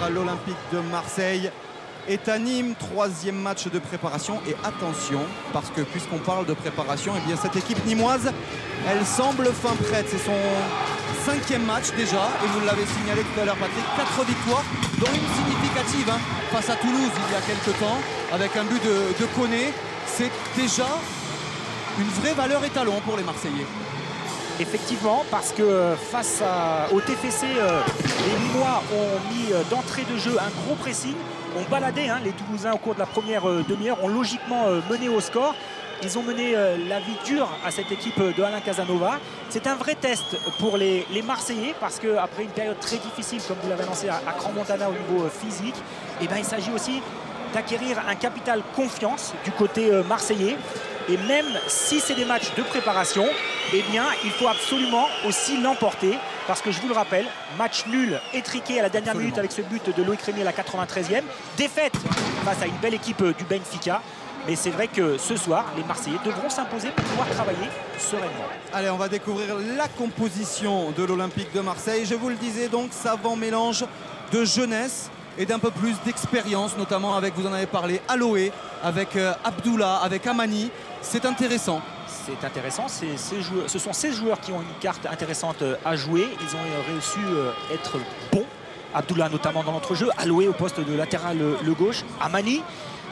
l'Olympique de Marseille est à Nîmes, 3e match de préparation. Et attention, parce que puisqu'on parle de préparation, et bien cette équipe nîmoise, elle semble fin prête. C'est son 5e match déjà, et vous l'avez signalé tout à l'heure Patrick, 4 victoires, dont une significative face à Toulouse il y a quelques temps, avec un but de Koné. C'est déjà une vraie valeur étalon pour les Marseillais. Effectivement, parce que face au TFC, les Nîmois ont mis d'entrée de jeu un gros pressing, ont baladé les Toulousains au cours de la première demi-heure, ont logiquement mené au score. Ils ont mené la vie dure à cette équipe de Alain Casanova. C'est un vrai test pour les Marseillais, parce qu'après une période très difficile, comme vous l'avez annoncé, à Crans-Montana au niveau physique, et il s'agit aussi d'acquérir un capital confiance du côté marseillais. Et même si c'est des matchs de préparation, eh bien, il faut absolument aussi l'emporter. Parce que je vous le rappelle, match nul étriqué à la dernière minute avec ce but de Loïc Rémy à la 93e. Défaite face à une belle équipe du Benfica. Mais c'est vrai que ce soir, les Marseillais devront s'imposer pour pouvoir travailler sereinement. Allez, on va découvrir la composition de l'Olympique de Marseille. Je vous le disais donc, savant mélange de jeunesse et d'un peu plus d'expérience, notamment avec, vous en avez parlé, Aloé, avec Abdullah, avec Amani. C'est intéressant. C'est intéressant, ce sont ces joueurs qui ont une carte intéressante à jouer. Ils ont réussi à être bons. Abdullah notamment dans l'entrejeu, Aloé au poste de latéral le gauche, Amani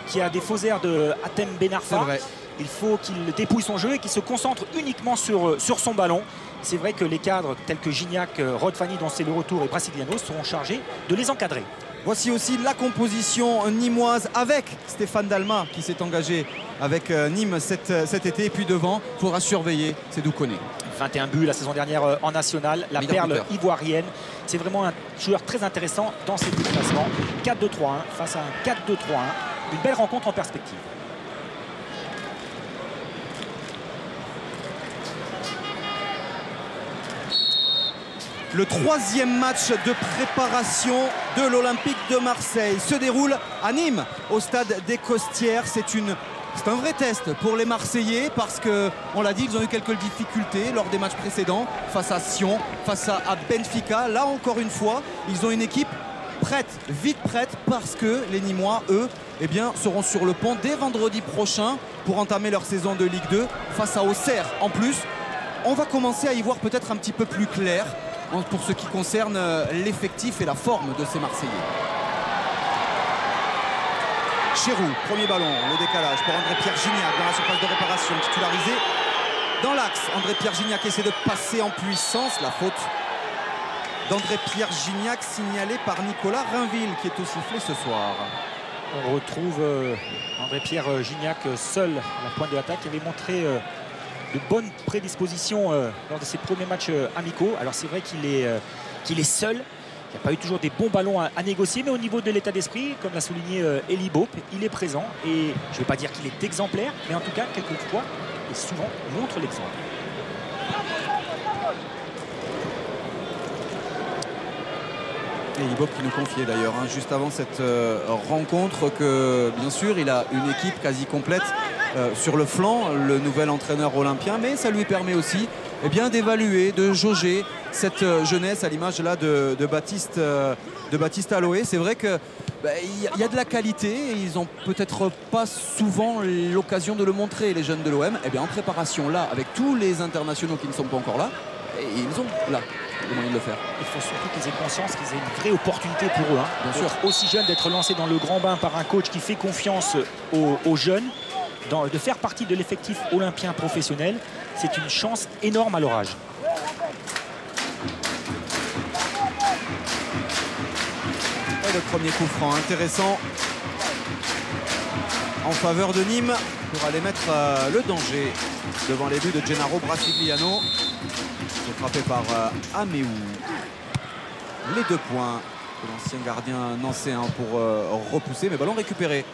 qui a des faux airs de Hatem Ben Arfa. Il faut qu'il dépouille son jeu et qu'il se concentre uniquement sur son ballon. C'est vrai que les cadres tels que Gignac, Rod Fanny dont c'est le retour et Brasiliano seront chargés de les encadrer. Voici aussi la composition nîmoise avec Stéphane Dalma qui s'est engagé avec Nîmes cet été. Et puis devant, il faudra surveiller, c'est Douconé. 21 buts la saison dernière en national, la perle ivoirienne. C'est vraiment un joueur très intéressant dans ses déplacements. 4-2-3-1 face à un 4-2-3-1. Une belle rencontre en perspective. Le 3e match de préparation de l'Olympique de Marseille se déroule à Nîmes, au stade des Costières. C'est un vrai test pour les Marseillais parce qu'on l'a dit, ils ont eu quelques difficultés lors des matchs précédents face à Sion, face à Benfica. Là encore une fois, ils ont une équipe prête, vite prête, parce que les Nîmois, eux, seront sur le pont dès vendredi prochain pour entamer leur saison de Ligue 2 face à Auxerre. En plus, on va commencer à y voir peut-être un petit peu plus clair pour ce qui concerne l'effectif et la forme de ces Marseillais. Chérou, premier ballon, le décalage pour André-Pierre Gignac dans la surface de réparation, titularisé dans l'axe. André-Pierre Gignac essaie de passer en puissance, la faute d'André-Pierre Gignac signalée par Nicolas Rainville qui est au sifflet ce soir. On retrouve André-Pierre Gignac seul à la pointe de l'attaque, qui avait montré de bonnes prédispositions lors de ses premiers matchs amicaux. Alors c'est vrai qu'il est seul. Il n'y a pas eu toujours des bons ballons à négocier, mais au niveau de l'état d'esprit, comme l'a souligné Elie Bope, il est présent. Et je ne vais pas dire qu'il est exemplaire, mais en tout cas, quelquefois, et souvent, montre l'exemple. Elie Bope qui nous confiait d'ailleurs, juste avant cette rencontre, que bien sûr, il a une équipe quasi complète sur le flanc, le nouvel entraîneur olympien, mais ça lui permet aussi d'évaluer, de jauger cette jeunesse à l'image là de Baptiste Aloé. C'est vrai que y a de la qualité et ils n'ont peut-être pas souvent l'occasion de le montrer, les jeunes de l'OM. En préparation là, avec tous les internationaux qui ne sont pas encore là, ils ont là les moyens de le faire. Il faut surtout qu'ils aient conscience qu'ils aient une vraie opportunité pour eux. Bien sûr. Aussi jeunes, d'être lancés dans le grand bain par un coach qui fait confiance aux jeunes. De faire partie de l'effectif olympien professionnel, c'est une chance énorme à leur âge. Et le premier coup franc intéressant en faveur de Nîmes pour aller mettre le danger devant les buts de Gennaro Brasiliano. Frappé par Améou. Les 2 points de l'ancien gardien nancéen pour repousser, mais ballon récupéré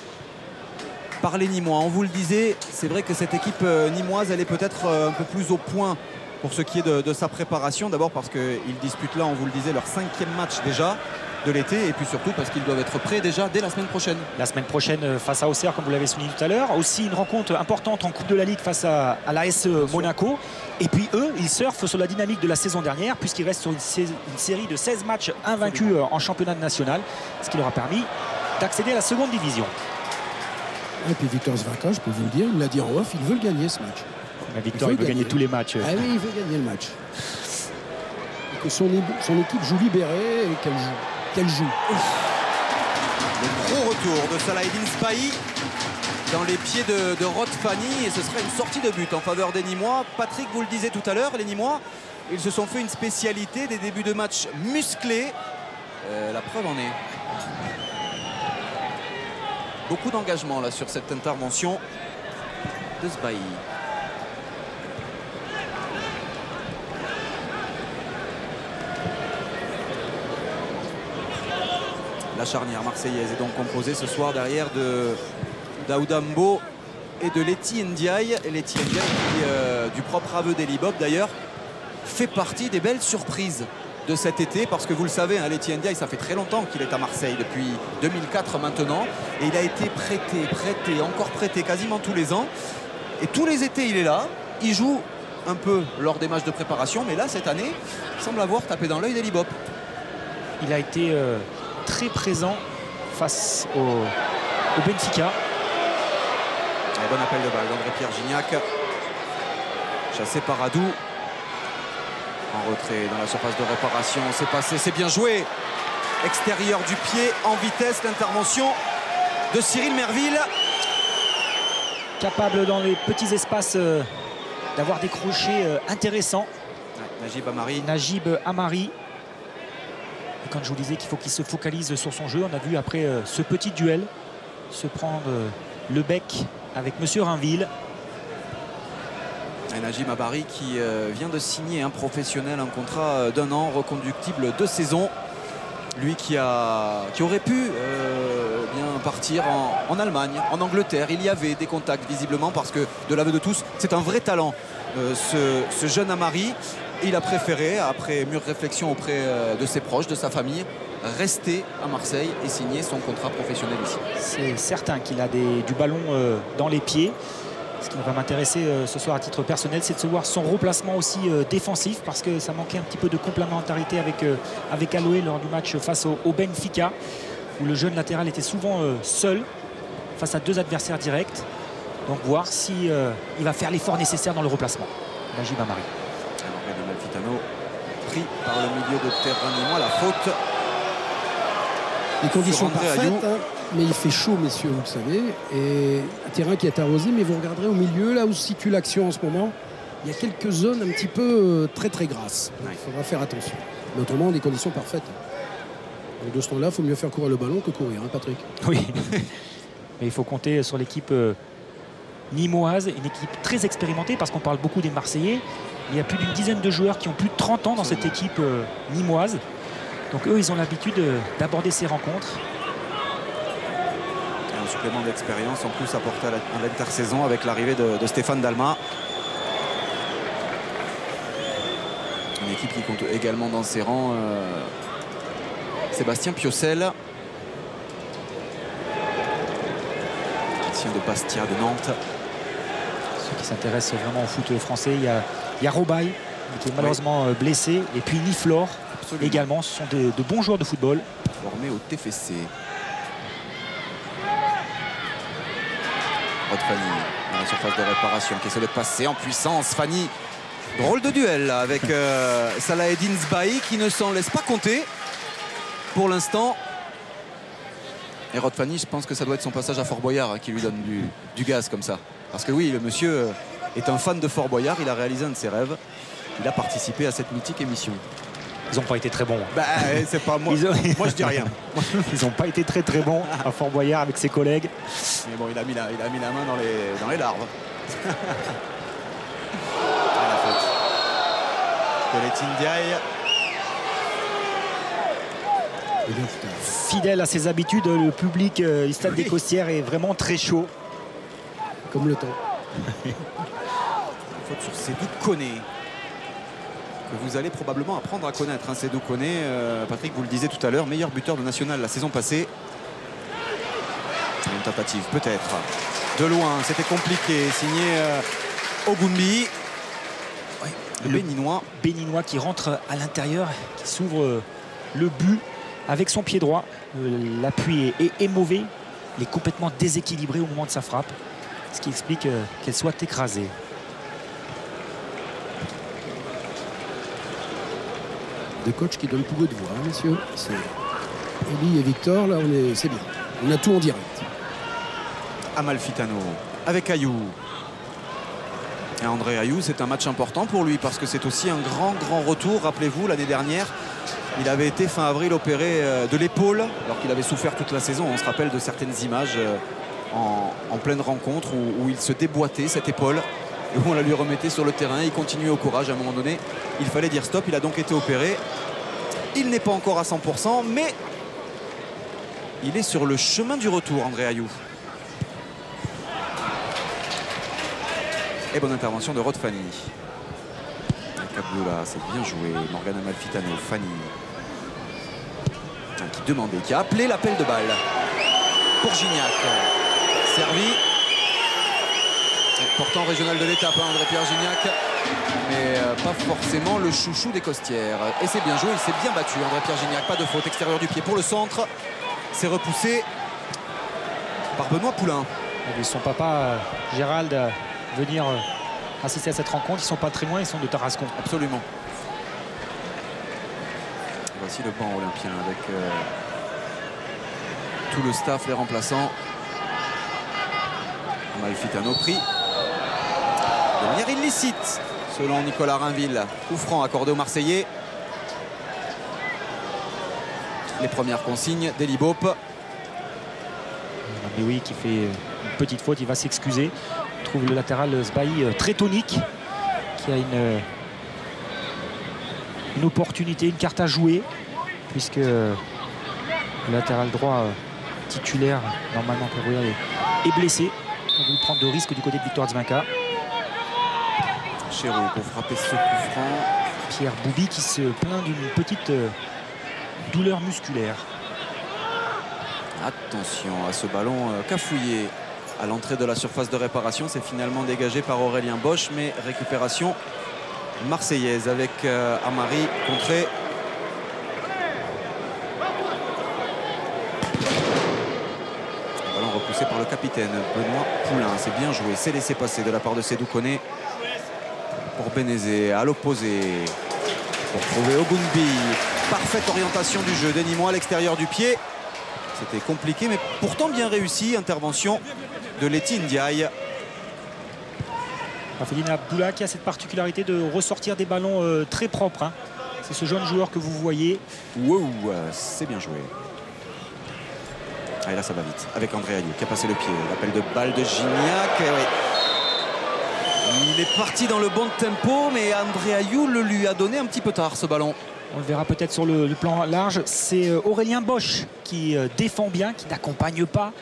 par les Nîmois. On vous le disait, c'est vrai que cette équipe nîmoise, elle est peut-être un peu plus au point pour ce qui est de sa préparation. D'abord parce qu'ils disputent là, on vous le disait, leur 5e match déjà. de l'été, et puis surtout parce qu'ils doivent être prêts déjà dès la semaine prochaine. La semaine prochaine face à Auxerre, comme vous l'avez souligné tout à l'heure. Aussi une rencontre importante en Coupe de la Ligue face à l'AS Monaco. Et puis eux, ils surfent sur la dynamique de la saison dernière, puisqu'ils restent sur une série de 16 matchs invaincus en championnat national, ce qui leur a permis d'accéder à la seconde division. Et puis Victor Zvaka, je peux vous le dire, il l'a dit en off, il veut le gagner ce match. Mais Victor, il veut gagner tous les matchs. Ah oui, il veut gagner le match. Et que son équipe joue libérée et qu'elle joue. Le gros retour de Salahedine Sbahi dans les pieds de Rod Fanny, et ce serait une sortie de but en faveur des Nîmois. Patrick, vous le disiez tout à l'heure, les Nîmois, ils se sont fait une spécialité des débuts de match musclés. La preuve en est. Beaucoup d'engagement là sur cette intervention de Sbahi. La charnière marseillaise est donc composée ce soir derrière de Daouda Mbo et de Leti Ndiaye. Et Leti Ndiaye qui, du propre aveu d'Eli Bob d'ailleurs, fait partie des belles surprises de cet été, parce que vous le savez, hein, Leti Ndiaye, ça fait très longtemps qu'il est à Marseille, depuis 2004 maintenant, et il a été prêté, encore prêté quasiment tous les ans, et tous les étés il est là, il joue un peu lors des matchs de préparation, mais là cette année il semble avoir tapé dans l'œil d'Eli Bob. Il a été très présent face au Benfica. Et bon appel de balle d'André-Pierre Gignac, chassé par Adou. En retrait dans la surface de réparation, c'est passé, c'est bien joué. Extérieur du pied, en vitesse, l'intervention de Cyril Merville. Capable dans les petits espaces d'avoir des crochets intéressants. Ouais, Najib Amari. Najib Amari. Et quand je vous disais qu'il faut qu'il se focalise sur son jeu, on a vu après ce petit duel se prendre le bec avec Monsieur Rainville. Et Najib Amari qui vient de signer un professionnel, un contrat d'1 an reconductible 2 saisons. Lui qui aurait pu bien partir en Allemagne, en Angleterre. Il y avait des contacts visiblement, parce que de l'aveu de tous, c'est un vrai talent ce jeune Amari. Il a préféré, après mûre réflexion auprès de ses proches, de sa famille, rester à Marseille et signer son contrat professionnel ici. C'est certain qu'il a du ballon dans les pieds. Ce qui va m'intéresser ce soir à titre personnel, c'est de voir son replacement aussi défensif, parce que ça manquait un petit peu de complémentarité avec Aloé lors du match face au Benfica, où le jeune latéral était souvent seul face à 2 adversaires directs. Donc voir si il va faire l'effort nécessaire dans le replacement. Najib Amari. Alors, Malfitano pris par le milieu de terrain nîmois, la faute. Les conditions parfaites, hein, mais il fait chaud, messieurs, vous le savez, et un terrain qui est arrosé, mais vous regarderez au milieu, là où se situe l'action en ce moment, il y a quelques zones un petit peu très grasses. Il faudra faire attention. Mais autrement, des conditions parfaites. Et de ce temps-là, il faut mieux faire courir le ballon que courir, hein, Patrick. Oui, mais il faut compter sur l'équipe nîmoise, une équipe très expérimentée, parce qu'on parle beaucoup des Marseillais. Il y a plus d'une dizaine de joueurs qui ont plus de 30 ans dans cette équipe nîmoise. Donc eux, ils ont l'habitude d'aborder ces rencontres. Un supplément d'expérience en plus apporté à l'intersaison avec l'arrivée de Stéphane Dalma. Une équipe qui compte également dans ses rangs Sébastien Piocel, ancien de Bastia de Nantes. Ceux qui s'intéressent vraiment au foot français, il y a Robaille qui est malheureusement blessé, et puis Niflor. Absolument. Également, ce sont de bons joueurs de football. Formés au TFC. Rod Fanny dans la surface de réparation qui essaie de passer en puissance. Fanny, drôle de duel là, avec Salahedine Sbahi qui ne s'en laisse pas compter pour l'instant. Et Rod Fanny, je pense que ça doit être son passage à Fort Boyard hein, qui lui donne du gaz comme ça. Parce que oui, le monsieur est un fan de Fort Boyard, il a réalisé un de ses rêves. Il a participé à cette mythique émission. Ils n'ont pas été très bons. Bah, c'est pas moi. Moi, je dis rien. Ils n'ont pas été très bons à Fort Boyard avec ses collègues. Mais bon, il a mis la main dans les larves. La faute de Leti Ndiaye. Fidèle à ses habitudes, le public du stade des Costières est vraiment très chaud. Comme le temps. Faute sur Sédou Koné. que vous allez probablement apprendre à connaître. Hein, Seydou Koné, Patrick, vous le disiez tout à l'heure, meilleur buteur de national la saison passée. Une tentative, peut-être. De loin, c'était compliqué. Signé Ogunbi. Oui, le Béninois qui rentre à l'intérieur, qui s'ouvre le but avec son pied droit. L'appui est mauvais. Il est complètement déséquilibré au moment de sa frappe, ce qui explique qu'elle soit écrasée. Des coachs qui donnent beaucoup de voix, hein, messieurs. C'est Elie et Victor, là, c'est bien. On a tout en direct. Amalfitano avec Ayou. Et André Ayou, c'est un match important pour lui parce que c'est aussi un grand retour. Rappelez-vous, l'année dernière, il avait été fin avril opéré de l'épaule alors qu'il avait souffert toute la saison. On se rappelle de certaines images en pleine rencontre où il se déboîtait cette épaule et où on la lui remettait sur le terrain. Il continuait au courage. À un moment donné, il fallait dire stop. Il a donc été opéré. Il n'est pas encore à 100%, mais il est sur le chemin du retour, André Ayou. Et bonne intervention de Rod Fanny. Kabula, c'est bien joué. Morgan Amalfitano, Fanny. Qui demandait, qui a appelé l'appel de balle pour Gignac. Servi. Pourtant régional de l'étape, hein, André-Pierre Gignac. Mais pas forcément le chouchou des Costières. Et c'est bien joué, il s'est bien battu, André-Pierre Gignac. Pas de faute, extérieur du pied pour le centre. C'est repoussé par Benoît Poulain. Et son papa, Gérald, venir assister à cette rencontre. Ils sont pas très loin, ils sont de Tarascon. Absolument. Voici le banc olympien avec tout le staff, les remplaçants. Amalfitano pris de manière illicite selon Nicolas Rainville. Coup franc accordé aux Marseillais. Les premières consignes d'Eli Bope. Mais oui, qui fait une petite faute, il va s'excuser. Trouve le latéral Sbahi très tonique, qui a une opportunité, une carte à jouer, puisque le latéral droit titulaire, normalement Perouillard, est blessé. On va prendre de risques du côté de Victor Dzvinka. Chéreau pour frapper ce coup franc. Pierre Boubi qui se plaint d'une petite douleur musculaire. Attention à ce ballon cafouillé à l'entrée de la surface de réparation. C'est finalement dégagé par Aurélien Bosch, mais récupération marseillaise avec Amari contré. Ballon repoussé par le capitaine Benoît Poulain. C'est bien joué, c'est laissé passer de la part de Seydou Koné pour Bénézé à l'opposé pour trouver Ogunbi. Parfaite orientation du jeu. Denimo à l'extérieur du pied. C'était compliqué, mais pourtant bien réussi. Intervention de Leti Ndiaye. Raphaël Abdullah qui a cette particularité de ressortir des ballons très propres. Hein. C'est ce jeune joueur que vous voyez. Wow, c'est bien joué. Ah, et là, ça va vite. Avec André Ayou qui a passé le pied. L'appel de balle de Gignac. Oui. Il est parti dans le bon tempo, mais André Ayou le lui a donné un petit peu tard, ce ballon. On le verra peut-être sur le plan large. C'est Aurélien Bosch qui défend bien, qui n'accompagne pas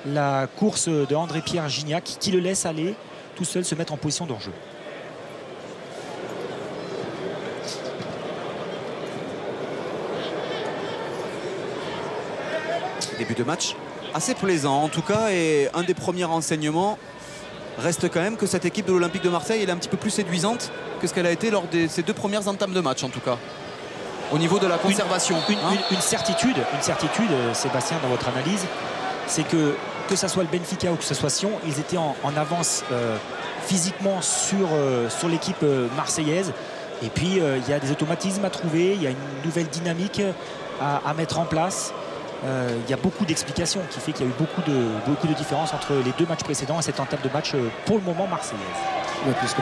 la course de André-Pierre Gignac, qui le laisse aller tout seul se mettre en position d'hors-jeu. Début de match assez plaisant en tout cas, et un des premiers renseignements reste quand même que cette équipe de l'Olympique de Marseille est un petit peu plus séduisante que ce qu'elle a été lors de ses deux premières entames de match en tout cas. Au niveau de la conservation. Une certitude, Sébastien, dans votre analyse, c'est que ce soit le Benfica ou que ce soit Sion, ils étaient en avance physiquement sur l'équipe marseillaise. Et puis, il y a des automatismes à trouver, il y a une nouvelle dynamique à mettre en place. Il y a beaucoup d'explications qui fait qu'il y a eu beaucoup de différences entre les deux matchs précédents et cette entame de match pour le moment marseillaise. Ouais, parce que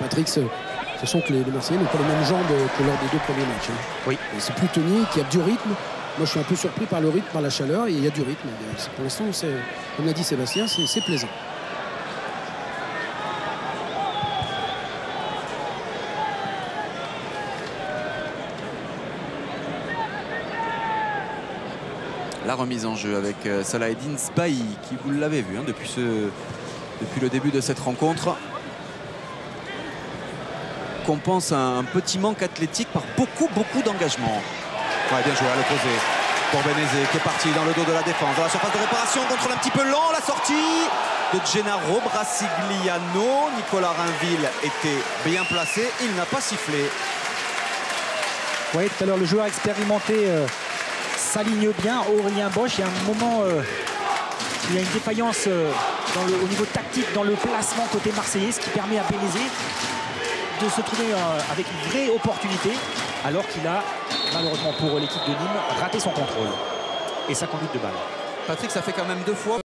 Patrick, ce sont que les Marseillais n'ont pas les mêmes jambes que lors des deux premiers matchs. Hein. Oui. C'est plus tonique, il y a du rythme. Moi, je suis un peu surpris par le rythme, par la chaleur, et il y a du rythme. Pour l'instant, comme l'a dit Sébastien, c'est plaisant. La remise en jeu avec Salahedine Sbahi, qui, vous l'avez vu, hein, depuis le début de cette rencontre, compense un petit manque athlétique par beaucoup d'engagement. Ouais, bien joué à l'opposé pour Benezet qui est parti dans le dos de la défense. Dans la surface de réparation, contrôle un petit peu lent, la sortie de Gennaro Brassigliano. Nicolas Rainville était bien placé, il n'a pas sifflé. Oui, tout à l'heure, le joueur expérimenté s'aligne bien. Aurélien Bosch, il y a un moment, il y a une défaillance au niveau tactique dans le placement côté marseillais, ce qui permet à Benezet de se trouver avec une vraie opportunité, alors qu'il a, malheureusement pour l'équipe de Nîmes, raté son contrôle et sa conduite de balle. Patrick, ça fait quand même 2 fois